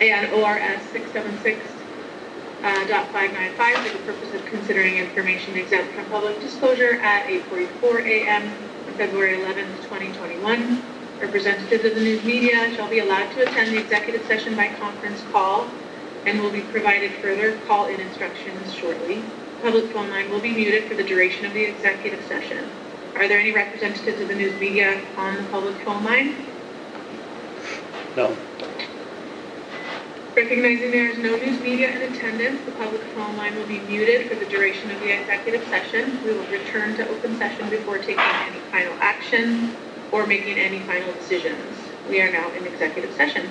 and ORS 676.595 for the purpose of considering information exempt from public disclosure at 8:44 a.m. on February 11th, 2021. Representatives of the news media shall be allowed to attend the executive session by conference call and will be provided further call-in instructions shortly. Public phone line will be muted for the duration of the executive session. Are there any representatives of the news media on the public phone line? No. Recognizing there is no news media in attendance, the public phone line will be muted for the duration of the executive session. We will return to open session before taking any final action or making any final decisions. We are now in executive session.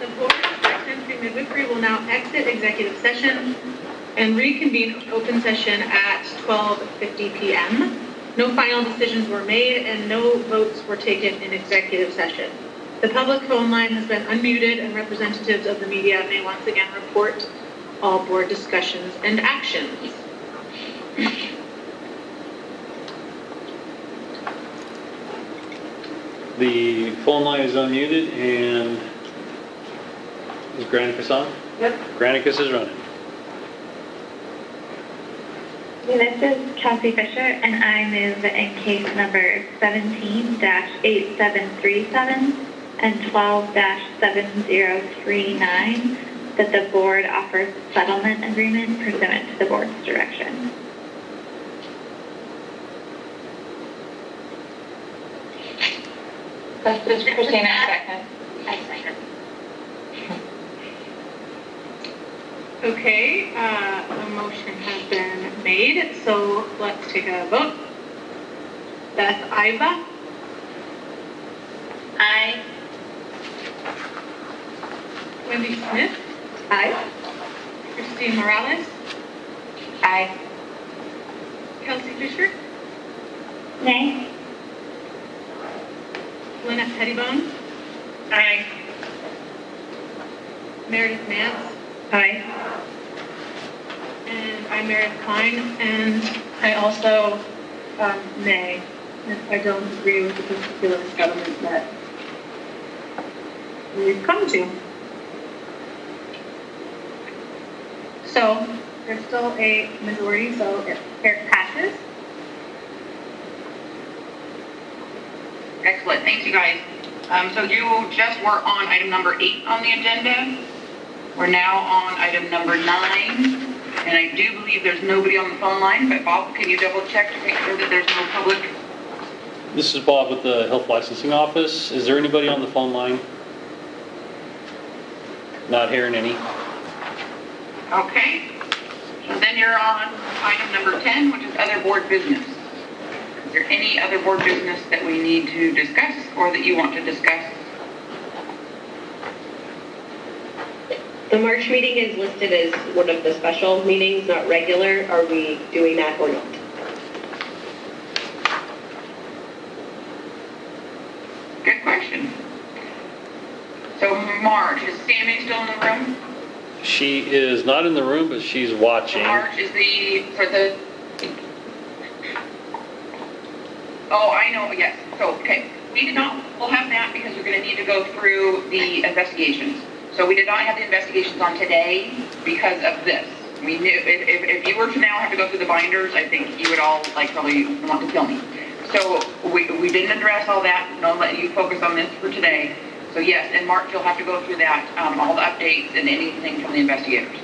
The Board of Selectmen pre-midwifery will now exit executive session and reconvene open session at 12:50 p.m. No final decisions were made and no votes were taken in executive session. The public phone line has been unmuted and representatives of the media may once again report all board discussions and actions. The phone line is unmuted and is Granicus on? Yep. Granicus is running. This is Kelsey Fisher, and I move in case number 17-8737 and 12-7039 that the board offers a settlement agreement pursuant to the board's direction. This is Christina, second. I second. Okay, a motion has been made, so let's take a vote. Beth Iva, Aye. Wendy Smith, Aye. Christine Morales, Aye. Kelsey Fisher, Nay. Lynette Pettibone, Aye. Meredith Nance, Aye. and I'm Meredith Klein, and I also nay. I don't agree with the particular settlement that we've come to. So there's still a majority, so it passes. Excellent, thanks you guys. So you just were on item number 8 on the agenda. We're now on item number 9, and I do believe there's nobody on the phone line, but Bob, can you double check to make sure that there's no public? This is Bob with the Health Licensing Office. Is there anybody on the phone line? Not hearing any. Okay, so then you're on item number 10, which is other board business. Is there any other board business that we need to discuss or that you want to discuss? The March meeting is listed as one of the special meetings, not regular. Are we doing that or not? Good question. So March, is Sammy still in the room? She is not in the room, but she's watching. March is for the, oh, I know, yes. So, okay, we'll have that because we're going to need to go through the investigations. So we did not have the investigations on today because of this. We knew, if you were to now have to go through the binders, I think you would all probably want to kill me. So we didn't address all that. I'll let you focus on this for today. So yes, in March you'll have to go through that, all the updates and anything from the investigators.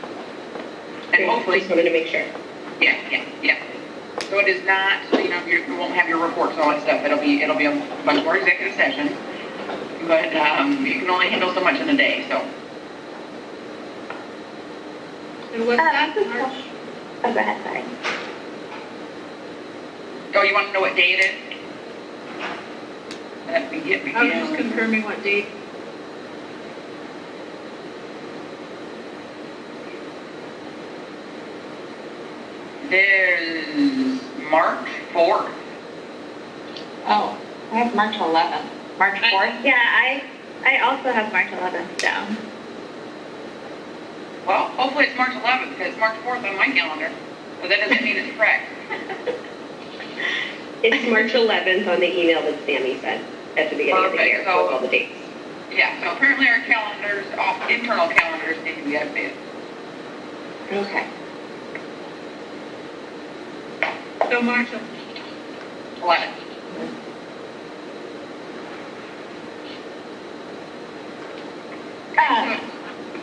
And hopefully, Just wanted to make sure. yeah. So it is not, you won't have your reports and all that stuff. It'll be a much more executive session, but you can only handle so much in a day. So. And what's that, March? Oh, go ahead, sorry. Oh, you want to know what day it is? I was just confirming what date. There's March 4th. Oh, I have March 11th. March 4th? Yeah, I also have March 11th down. Well, hopefully it's March 11th because it's March 4th on my calendar. But that doesn't mean it's correct. It's March 11th on the email that Sammy sent at the beginning of the Perfect. year with So- all the dates. Yeah, so apparently our calendars, internal calendars need to be updated. Okay. So March 11.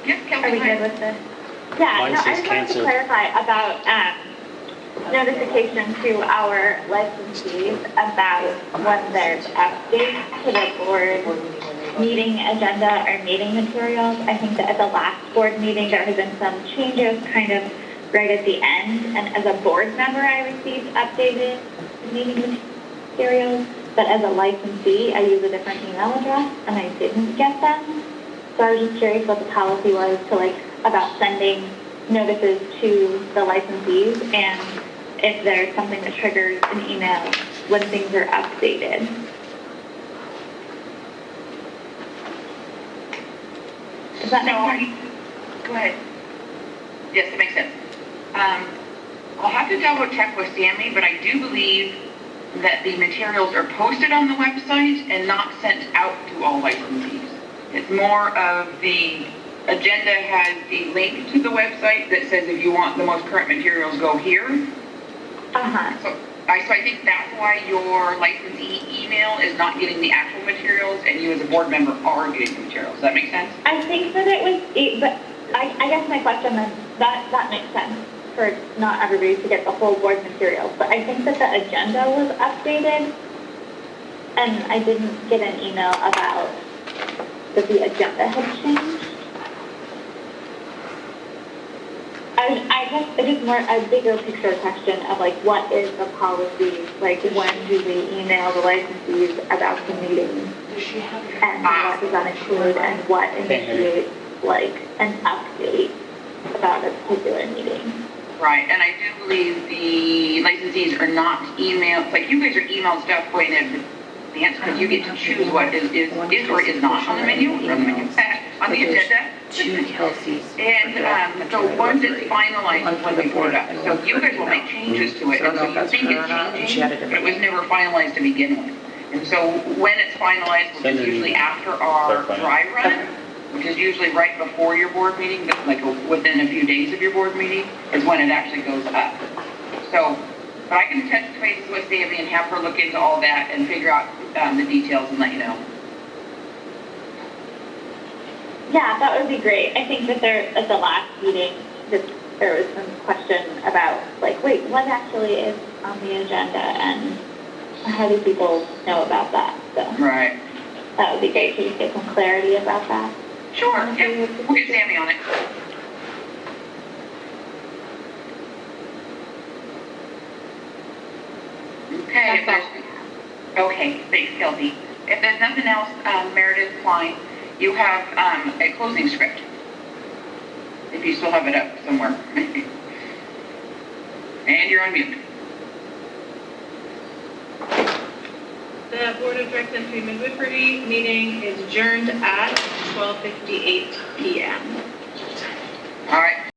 Yes, Are Kelsey, we go good ahead. with this? Yeah, Mine no, I says just wanted to cancel. clarify about notification to our licensees about when there's updates to the board meeting agenda or meeting materials. I think that at the last board meeting, there has been some changes kind of right at the end. And as a board member, I received updated meeting materials. But as a licensee, I use a different email address and I didn't get them. So I was just curious what the policy was to about sending notices to the licensees and if there's something that triggers an email when things are updated. Does that make sense? Go ahead. Yes, it makes sense. I'll have to double check with Sammy, but I do believe that the materials are posted on the website and not sent out to all licensees. It's more of the agenda has the link to the website that says if you want the most current materials, go here. Uh-huh. So I think that's why your licensee email is not getting the actual materials and you as a board member are getting the materials. Does that make sense? I think that it was, but I guess my question is, that makes sense for not everybody to get the whole board materials, but I think that the agenda was updated and I didn't get an email about that the agenda had changed. I guess it's just more a bigger picture question of what is the policy, when do we email the licensees about the meeting? And what does that include and what initiates an update about a particular meeting? Right, and I do believe the licensees are not emailed, you guys are emailed stuff going in advance, because you get to choose what is or is not on the menu, on the agenda. To Kelsey's. And so once it's finalized is when we put it up. So you guys will make changes to it, and so you think it's changing, but it was never finalized to begin with. And so when it's finalized, which is usually after our dry run, which is usually right before your board meeting, but within a few days of your board meeting, is when it actually goes up. So, but I can touch base with Sammy and have her look into all that and figure out the details and let you know. Yeah, that would be great. I think that at the last meeting, there was some question about, wait, what actually is on the agenda and how do people know about that? So Right. that would be great to just get some clarity about that. Sure, yeah, we'll get Sammy on it. Okay, okay, thanks, Kelsey. If there's nothing else, Meredith Klein, you have a closing script. If you still have it up somewhere. And you're on mute. The Board of Direct Entry Midwifery meeting is adjourned at 12:58 p.m. All right,